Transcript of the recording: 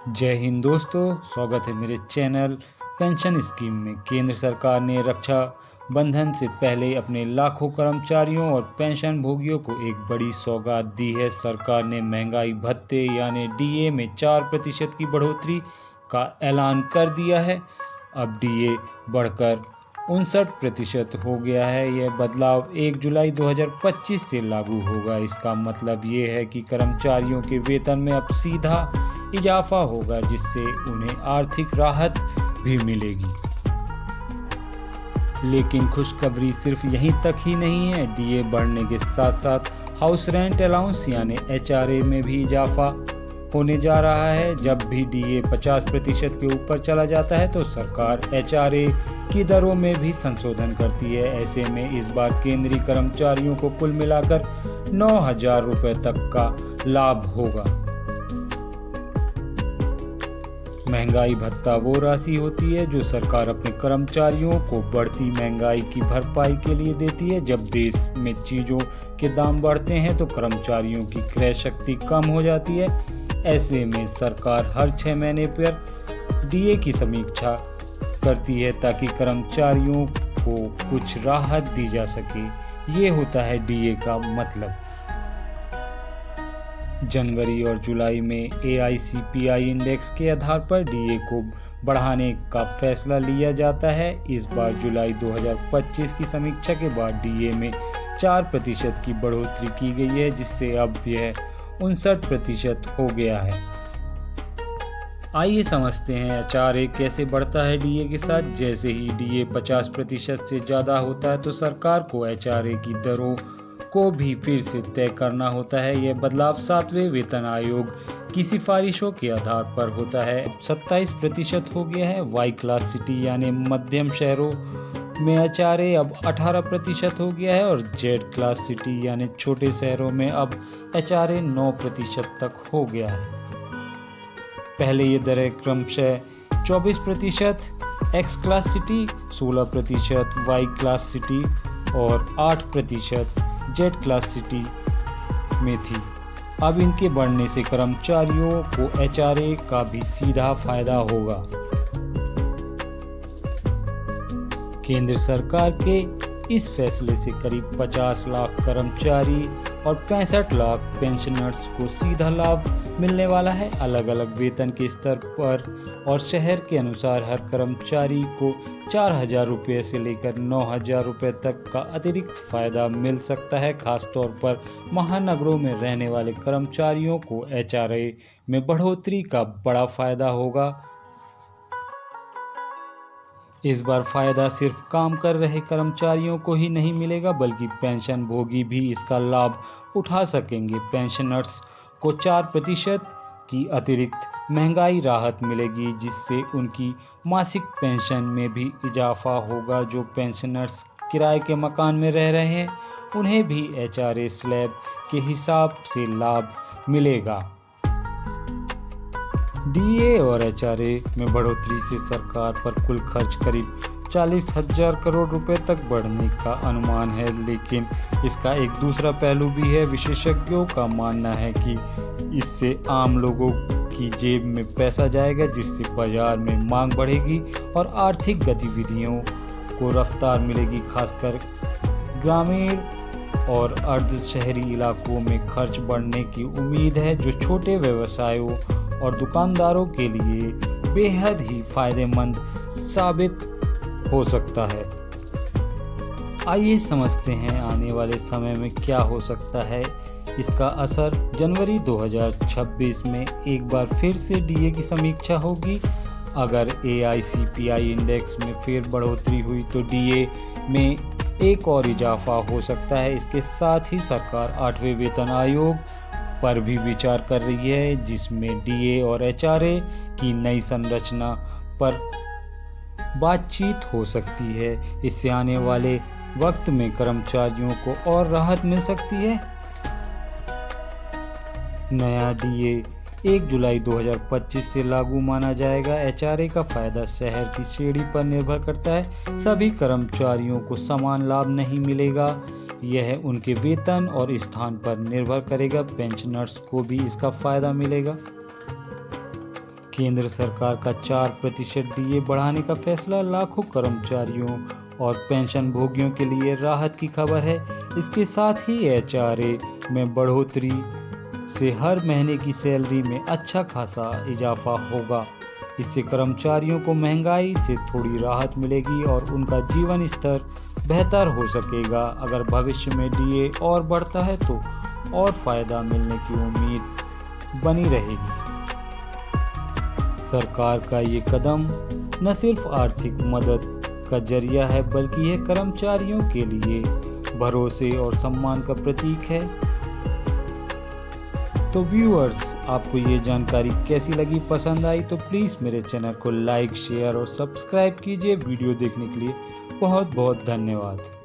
जय हिंद दोस्तों, स्वागत है मेरे चैनल पेंशन स्कीम में। केंद्र सरकार ने रक्षा बंधन से पहले अपने लाखों कर्मचारियों और पेंशन भोगियों को एक बड़ी सौगात दी है। सरकार ने महंगाई भत्ते यानी डीए में 4% की बढ़ोतरी का ऐलान कर दिया है। अब डीए बढ़कर 59% हो गया है। यह बदलाव 1 जुलाई 2025 से लागू होगा। इसका मतलब ये है कि कर्मचारियों के वेतन में अब सीधा इजाफा होगा, जिससे उन्हें आर्थिक राहत भी मिलेगी। लेकिन खुशखबरी सिर्फ यहीं तक ही नहीं है। डीए बढ़ने के साथ साथ हाउस रेंट अलाउंस यानी एचआरए में भी इजाफा होने जा रहा है। जब भी डीए 50% के ऊपर चला जाता है तो सरकार एचआरए की दरों में भी संशोधन करती है। ऐसे में इस बार केंद्रीय कर्मचारियों को कुल मिलाकर 9,000 रुपये तक का लाभ होगा। महंगाई भत्ता वो राशि होती है जो सरकार अपने कर्मचारियों को बढ़ती महंगाई की भरपाई के लिए देती है। जब देश में चीज़ों के दाम बढ़ते हैं तो कर्मचारियों की क्रय शक्ति कम हो जाती है। ऐसे में सरकार हर 6 महीने पर डीए की समीक्षा करती है ताकि कर्मचारियों को कुछ राहत दी जा सके। ये होता है डीए का मतलब। जनवरी और जुलाई में एआईसीपीआई इंडेक्स के आधार पर डीए को बढ़ाने का फैसला लिया जाता है। इस बार जुलाई 2025 की समीक्षा के बाद डीए में 4% की बढ़ोतरी की गई है, जिससे अब यह 59% हो गया है। आइए समझते हैं एचआरए कैसे बढ़ता है डीए के साथ। जैसे ही डीए 50% से ज़्यादा होता है तो सरकार को एचआरए की दरों को भी फिर से तय करना होता है। यह बदलाव 7वें वेतन आयोग की सिफारिशों के आधार पर होता है। 27% हो गया है। वाई क्लास सिटी यानी मध्यम शहरों में एचआरए अब 18% हो गया है और जेड क्लास सिटी यानी छोटे शहरों में अब एचआरए 9% तक हो गया है। पहले ये दरें क्रमशः 24%, X class city 16%, Y class city और 8% जेड क्लास सिटी में थी। अब इनके बढ़ने से कर्मचारियों को एचआरए का भी सीधा फायदा होगा। केंद्र सरकार के इस फैसले से करीब 50 लाख कर्मचारी और 65 लाख पेंशनर्स को सीधा लाभ मिलने वाला है। अलग अलग वेतन के स्तर पर और शहर के अनुसार हर कर्मचारी को 4,000 रुपये से लेकर 9,000 रुपये तक का अतिरिक्त फायदा मिल सकता है। खासतौर पर महानगरों में रहने वाले कर्मचारियों को एचआरए में बढ़ोतरी का बड़ा फायदा होगा। इस बार फायदा सिर्फ काम कर रहे कर्मचारियों को ही नहीं मिलेगा, बल्कि पेंशन भोगी भी इसका लाभ उठा सकेंगे। पेंशनर्स को 4% की अतिरिक्त महंगाई राहत मिलेगी, जिससे उनकी मासिक पेंशन में भी इजाफा होगा। जो पेंशनर्स किराए के मकान में रह रहे हैं उन्हें भी एचआरए स्लैब के हिसाब से लाभ मिलेगा। डीए और एचआरए में बढ़ोतरी से सरकार पर कुल खर्च करीब 40,000 करोड़ रुपए तक बढ़ने का अनुमान है। लेकिन इसका एक दूसरा पहलू भी है। विशेषज्ञों का मानना है कि इससे आम लोगों की जेब में पैसा जाएगा, जिससे बाजार में मांग बढ़ेगी और आर्थिक गतिविधियों को रफ्तार मिलेगी। खासकर ग्रामीण और अर्ध शहरी इलाकों में खर्च बढ़ने की उम्मीद है, जो छोटे व्यवसायों और दुकानदारों के लिए बेहद ही फायदेमंद साबित हो सकता है। आइए समझते हैं आने वाले समय में क्या हो सकता है इसका असर। जनवरी 2026 में एक बार फिर से डीए की समीक्षा होगी। अगर एआईसीपीआई इंडेक्स में फिर बढ़ोतरी हुई तो डीए में एक और इजाफा हो सकता है। इसके साथ ही सरकार 8वें वेतन आयोग पर भी विचार कर रही है, जिसमें डीए और एचआरए की नई संरचना पर बातचीत हो सकती है। इससे आने वाले वक्त में कर्मचारियों को और राहत मिल सकती है। नया डीए 1 जुलाई 2025 से लागू माना जाएगा। एचआरए का फायदा शहर की श्रेणी पर निर्भर करता है। सभी कर्मचारियों को समान लाभ नहीं मिलेगा। यह उनके वेतन और स्थान पर निर्भर करेगा। पेंशनर्स को भी इसका फायदा मिलेगा। केंद्र सरकार का 4% डीए बढ़ाने का फैसला लाखों कर्मचारियों और पेंशन भोगियों के लिए राहत की खबर है। इसके साथ ही एचआरए में बढ़ोतरी से हर महीने की सैलरी में अच्छा खासा इजाफा होगा। इससे कर्मचारियों को महंगाई से थोड़ी राहत मिलेगी और उनका जीवन स्तर बेहतर हो सकेगा। अगर भविष्य में डीए और बढ़ता है तो और फायदा मिलने की उम्मीद बनी रहेगी। सरकार का ये कदम न सिर्फ आर्थिक मदद का जरिया है बल्कि यह कर्मचारियों के लिए भरोसे और सम्मान का प्रतीक है। तो व्यूअर्स, आपको ये जानकारी कैसी लगी, पसंद आई तो प्लीज़ मेरे चैनल को लाइक, शेयर और सब्सक्राइब कीजिए। वीडियो देखने के लिए बहुत बहुत धन्यवाद।